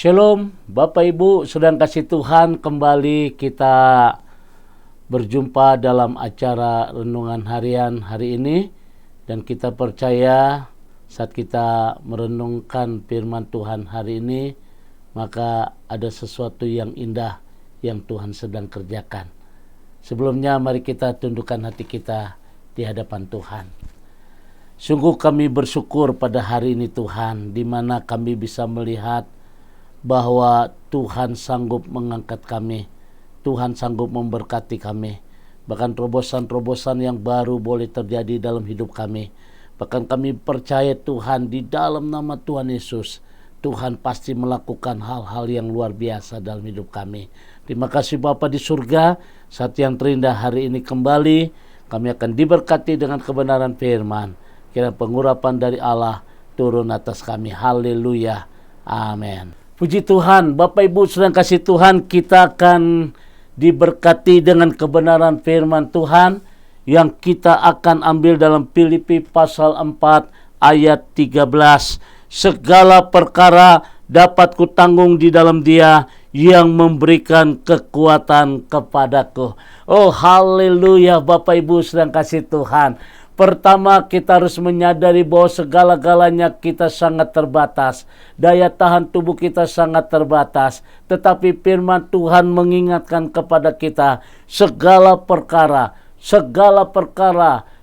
Shalom, Bapak Ibu, saudara kasih Tuhan, kembali kita berjumpa dalam acara renungan harian hari ini. Dan kita percaya saat kita merenungkan firman Tuhan hari ini, maka ada sesuatu yang indah yang Tuhan sedang kerjakan. Sebelumnya mari kita tundukkan hati kita di hadapan Tuhan. Sungguh kami bersyukur pada hari ini Tuhan, di mana kami bisa melihat bahwa Tuhan sanggup mengangkat kami, Tuhan sanggup memberkati kami. Bahkan terobosan-terobosan yang baru boleh terjadi dalam hidup kami. Bahkan kami percaya Tuhan, di dalam nama Tuhan Yesus, Tuhan pasti melakukan hal-hal yang luar biasa dalam hidup kami. Terima kasih Bapa di surga, saat yang terindah hari ini kembali kami akan diberkati dengan kebenaran firman. Kiranya pengurapan dari Allah turun atas kami. Haleluya. Amin. Puji Tuhan, Bapak Ibu sedang kasih Tuhan, kita akan diberkati dengan kebenaran firman Tuhan yang kita akan ambil dalam Filipi pasal 4 ayat 13. Segala perkara dapat kutanggung di dalam Dia yang memberikan kekuatan kepadaku. Oh haleluya, Bapak Ibu sedang kasih Tuhan. Pertama, kita harus menyadari bahwa segala-galanya kita sangat terbatas. Daya tahan tubuh kita sangat terbatas. Tetapi firman Tuhan mengingatkan kepada kita, segala perkara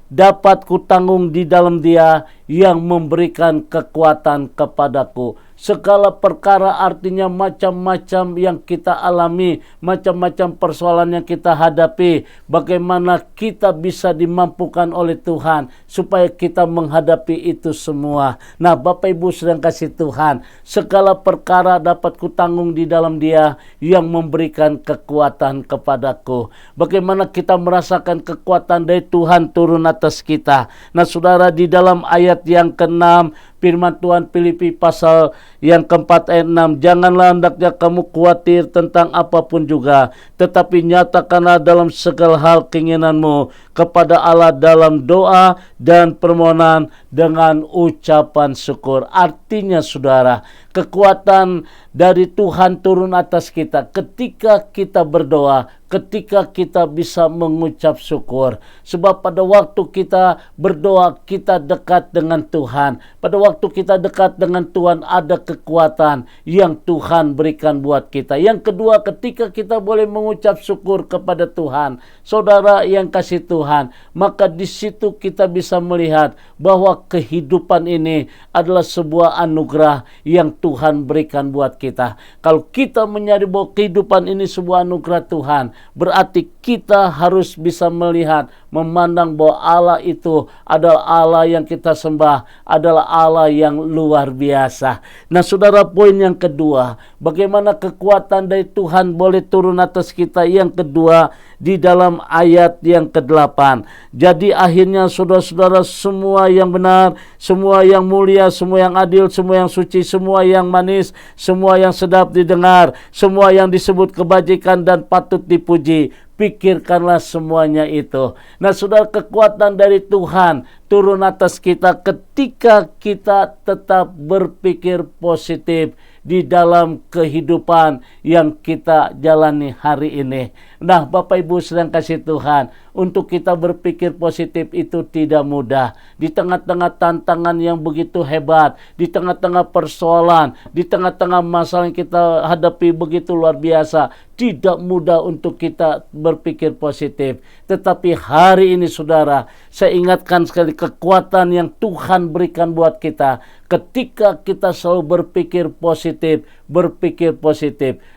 dapat kutanggung di dalam Dia yang memberikan kekuatan kepadaku. Segala perkara artinya macam-macam yang kita alami, macam-macam persoalan yang kita hadapi. Bagaimana kita bisa dimampukan oleh Tuhan supaya kita menghadapi itu semua. Nah, Bapak Ibu sedang kasih Tuhan, segala perkara dapat kutanggung di dalam Dia yang memberikan kekuatan kepadaku. Bagaimana kita merasakan kekuatan dari Tuhan turun atas kita. Nah, saudara, di dalam ayat yang ke-6 firman Tuhan Filipi pasal yang ke-4 ayat 6, janganlah hendaknya kamu khawatir tentang apapun juga, tetapi nyatakanlah dalam segala hal keinginanmu kepada Allah dalam doa dan permohonan dengan ucapan syukur. Artinya saudara, kekuatan dari Tuhan turun atas kita ketika kita berdoa, ketika kita bisa mengucap syukur. Sebab pada waktu kita berdoa, kita dekat dengan Tuhan. Pada waktu kita dekat dengan Tuhan, ada kekuatan yang Tuhan berikan buat kita. Yang kedua, ketika kita boleh mengucap syukur kepada Tuhan, saudara yang kasih Tuhan, maka di situ kita bisa melihat bahwa kehidupan ini adalah sebuah anugerah yang Tuhan berikan buat kita. Kalau kita menyadari bahwa kehidupan ini sebuah anugerah Tuhan, berarti kita harus bisa melihat, memandang bahwa Allah itu adalah Allah yang kita sembah, adalah Allah yang luar biasa. Nah saudara, poin yang kedua, bagaimana kekuatan dari Tuhan boleh turun atas kita. Yang kedua, di dalam ayat yang ke-8. Jadi akhirnya saudara-saudara, semua yang benar, semua yang mulia, semua yang adil, semua yang suci, semua yang manis, semua yang sedap didengar, semua yang disebut kebajikan dan patut dipuji, pikirkanlah semuanya itu. Nah saudara, kekuatan dari Tuhan turun atas kita ketika kita tetap berpikir positif di dalam kehidupan yang kita jalani hari ini. Nah Bapak Ibu sedang kasih Tuhan, untuk kita berpikir positif itu tidak mudah. Di tengah-tengah tantangan yang begitu hebat, di tengah-tengah persoalan, di tengah-tengah masalah yang kita hadapi begitu luar biasa, tidak mudah untuk kita berpikir positif. Tetapi hari ini saudara, saya ingatkan sekali kekuatan yang Tuhan berikan buat kita ketika kita selalu berpikir positif.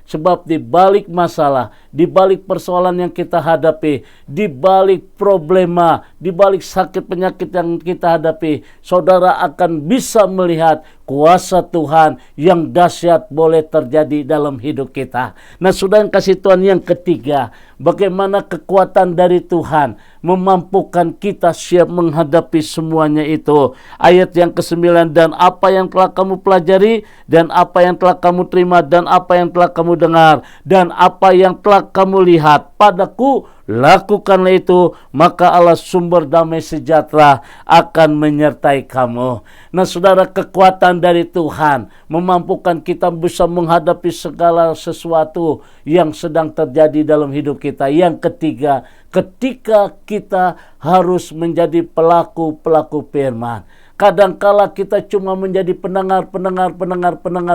Sebab di balik masalah, di balik persoalan yang kita hadapi, di balik problema, di balik sakit penyakit yang kita hadapi, saudara akan bisa melihat kuasa Tuhan yang dahsyat boleh terjadi dalam hidup kita. Nah saudara yang kasih Tuhan, yang ketiga, bagaimana kekuatan dari Tuhan memampukan kita siap menghadapi semuanya itu. Ayat yang ke-9, dan apa yang telah kamu pelajari dan apa yang telah kamu kamu terima dan apa yang telah kamu dengar dan apa yang telah kamu lihat padaku, lakukanlah itu, maka Allah sumber damai sejahtera akan menyertai kamu. Nah saudara, kekuatan dari Tuhan memampukan kita bisa menghadapi segala sesuatu yang sedang terjadi dalam hidup kita. Yang ketiga, ketika kita harus menjadi pelaku-pelaku firman. Kadangkala kita cuma menjadi pendengar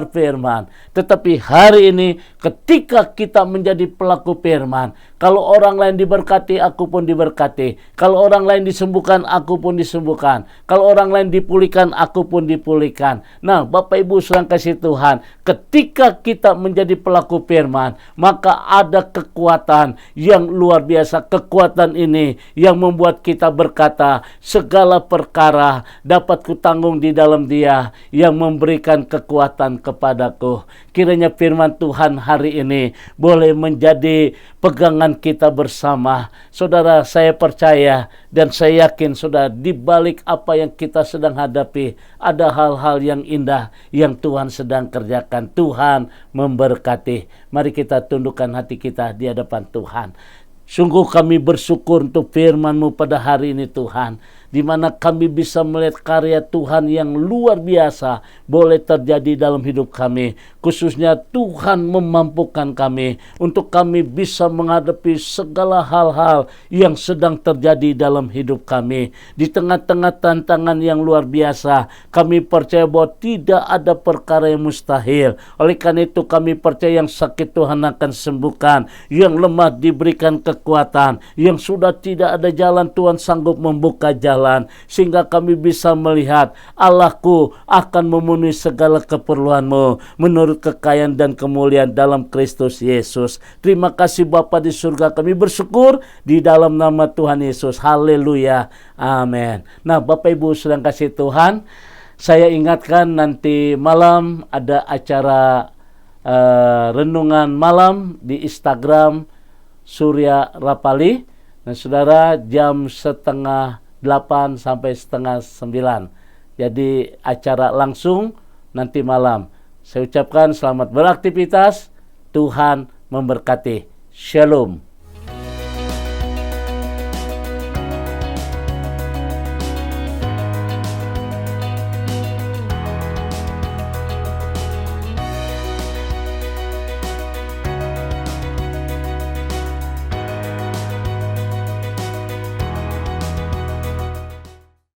firman. Tetapi hari ini ketika kita menjadi pelaku firman, kalau orang lain diberkati, aku pun diberkati. Kalau orang lain disembuhkan, aku pun disembuhkan. Kalau orang lain dipulihkan, aku pun dipulihkan. Nah, Bapak Ibu sedang kasih Tuhan, ketika kita menjadi pelaku firman, maka ada kekuatan yang luar biasa. Kekuatan ini yang membuat kita berkata, segala perkara dapat kutanggung di dalam Dia yang memberikan kekuatan kepadaku. Kiranya firman Tuhan hari ini boleh menjadi pegangan kita bersama. Saudara, saya percaya dan saya yakin saudara, di balik apa yang kita sedang hadapi, ada hal-hal yang indah yang Tuhan sedang kerjakan. Tuhan memberkati. Mari kita tundukkan hati kita di hadapan Tuhan. Sungguh kami bersyukur untuk firman-Mu pada hari ini Tuhan, di mana kami bisa melihat karya Tuhan yang luar biasa boleh terjadi dalam hidup kami. Khususnya Tuhan memampukan kami untuk kami bisa menghadapi segala hal-hal yang sedang terjadi dalam hidup kami. Di tengah-tengah tantangan yang luar biasa, kami percaya bahwa tidak ada perkara yang mustahil. Oleh karena itu kami percaya yang sakit Tuhan akan sembuhkan, yang lemah diberikan kekuatan, yang sudah tidak ada jalan Tuhan sanggup membuka jalan, sehingga kami bisa melihat Allahku akan memenuhi segala keperluanmu menurut kekayaan dan kemuliaan dalam Kristus Yesus. Terima kasih Bapa di surga, kami bersyukur di dalam nama Tuhan Yesus. Haleluya, amin. Nah Bapak Ibu sedang kasih Tuhan, saya ingatkan nanti malam ada acara renungan malam di Instagram Surya Rapali. Nah saudara, jam 7:30 sampai 8:30. Jadi acara langsung nanti malam. Saya ucapkan selamat beraktivitas. Tuhan memberkati. Shalom.